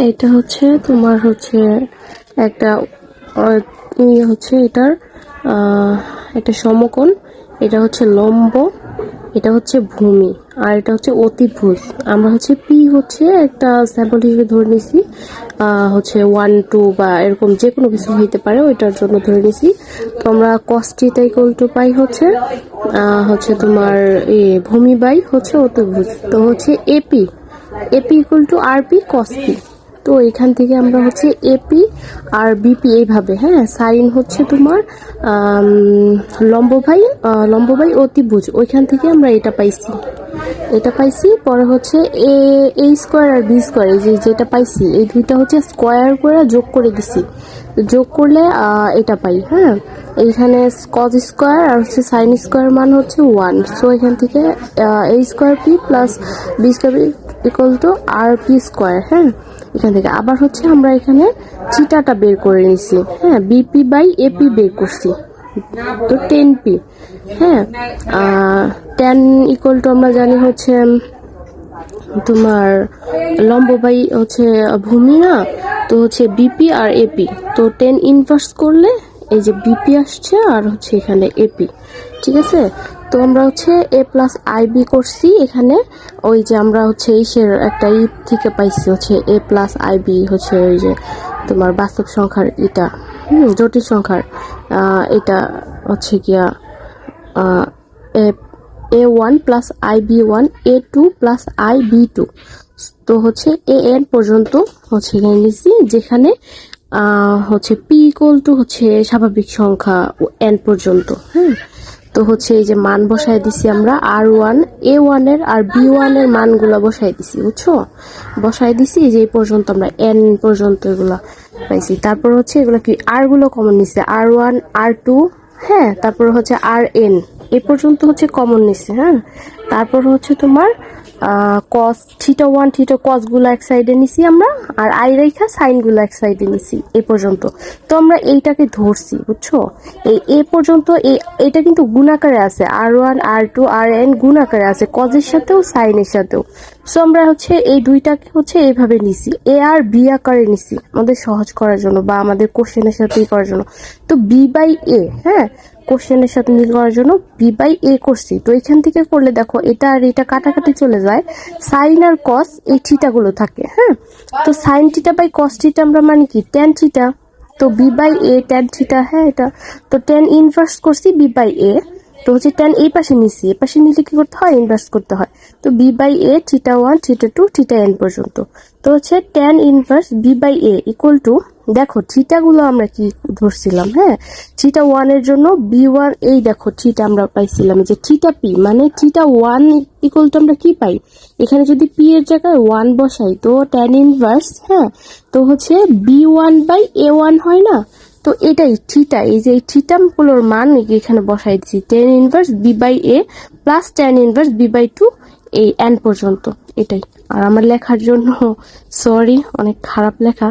এটা হচ্ছে তোমার হচ্ছে একটা হচ্ছে এটার একটা সমকোণ, এটা হচ্ছে লম্ব, এটা হচ্ছে ভূমি, আর এটা হচ্ছে অতিভুজ। আমরা হচ্ছে পি হচ্ছে একটা স্যাম্পল হিসেবে ধরে নিছি, হচ্ছে 1 2 বা এরকম যে কোনো কিছু হইতে পারে, ওইটার জন্য ধরে নিছি। তো আমরা cos θ = পাই হচ্ছে তোমার ভূমি বাই হচ্ছে অতিভুজ। তো হচ্ছে এপি = RP cos P। তো এখান থেকে আমরা হচ্ছে এপি আর বিপি এইভাবে, হ্যাঁ, সাইন হচ্ছে তোমার লম্ব বাই অতিভুজ, ওইখান থেকে আমরা এটা পাইছি। পরে হচ্ছে এ স্কোয়ার আর বি স্কোয়ার, এই যেটা পাইছি এই দুইটা হচ্ছে স্কোয়ার করে যোগ করে দিছি, যোগ করলে এটা পাই। হ্যাঁ, এইখানে cos স্কোয়ার আর হচ্ছে সাইন স্কোয়ার মান হচ্ছে 1। সো এখান থেকে a square p plus b square আর পি স্কোয়ার। হ্যাঁ, এখান থেকে আবার হচ্ছে আমরা এখানে থিটাটা বের করে নিছি। হ্যাঁ, বিপি বাই এপি বের করছি, তো 10p। হ্যাঁ, tan = আমরা জানি হচ্ছে তোমার লম্ব বাই হচ্ছে ভূমি না, তো হচ্ছে বিপি আর এপি। তো 10 ইনভার্স করলে এই যে বিপি আসছে আর হচ্ছে এখানে এপি। ঠিক আছে, তো আমরা হচ্ছে a প্লাস আইবি করছি এখানে, ওই যে আমরা হচ্ছে এইসের একটা থেকে পাইছি হচ্ছে a প্লাস আইবি হচ্ছে ওই যে তোমার বাস্তব সংখ্যার এটা জটিল সংখ্যার এটা হচ্ছে গিয়া a1 plus IB1 a2 plus IB2। তো হচ্ছে an পর্যন্ত হচ্ছে এখানে নিচ্ছি, যেখানে হচ্ছে p = হচ্ছে স্বাভাবিক সংখ্যা n পর্যন্ত। হ্যাঁ, তো হচ্ছে এই যে মান বসায় দিছি আমরা R1 A1 এর আর B1 এর মানগুলো বসায় দিছি, বুঝছো, বসায় দিছি যে এই পর্যন্ত আমরা n পর্যন্ত এগুলা পাইছি। তারপর হচ্ছে এগুলা কি r গুলো কমন নিছে, R1 R2, হ্যাঁ, তারপর হচ্ছে RN এই পর্যন্ত হচ্ছে কমন নিছে। হ্যাঁ, তারপর হচ্ছে তোমার cos θ1 θ cos গুলো এক সাইডে নিছি আমরা, আর আই রেখা সাইন গুলো এক সাইডে নিছি এই পর্যন্ত। তো আমরা এইটাকে ধরছি, বুঝছো, এই পর্যন্ত এইটা কিন্তু গুণাকারে আছে, R1 R2 RN গুণাকারে আছে cos এর সাথেও সাইন এর সাথেও। সো আমরা হচ্ছে এই দুইটাকে হচ্ছে এইভাবে নিছি, এ আর বি আকারে নিছি আমাদের সহজ করার জন্য বা আমাদের কোশ্চেনের সাথেই করার জন্য। তো বি বাই এ, হ্যাঁ, কোশ্চেনের সাথে মিল করার জন্য বি বাই এ করছি। তো এখান থেকে করলে দেখো এটা আর এটা কাটাকাটি চলে যায়, সাইন আর কস এই থিটাগুলো থাকে। হ্যাঁ, তো sine theta by cos theta আমরা মানে কি ট্যান থিটা, তো b by a tan theta. হ্যাঁ, এটা তো ট্যান ইনভার্স করছি বি বাই এ, তো হচ্ছে ট্যান এই পাশে নিছি, এই পাশে নিলে কি করতে হয়, ইনভার্স করতে হয়। তো বি বাই এ θ1 θ2 θn পর্যন্ত। তো হচ্ছে ট্যান ইনভার্স বি বাই এ = দেখো থিটা গুলো আমরা কি ধরছিলাম, হ্যাঁ, θ1 এর জন্য b1, এই দেখো থিটা আমরা পাইছিলাম যে θp মানে θ1 = আমরা কি পাই, এখানে যদি p এর জায়গায় 1 বসাই তো ট্যান ইনভার্স, হ্যাঁ, তো হচ্ছে b1 বাই a1 হয় না, তো এটাই থিটা, এই যে এই থিটা গুলোর মান এখানে বসাই দিচ্ছি, tan inverse b by a plus tan inverse b by 2 এই n পর্যন্ত। এটাই। আর আমার লেখার জন্য সরি, অনেক খারাপ লেখা।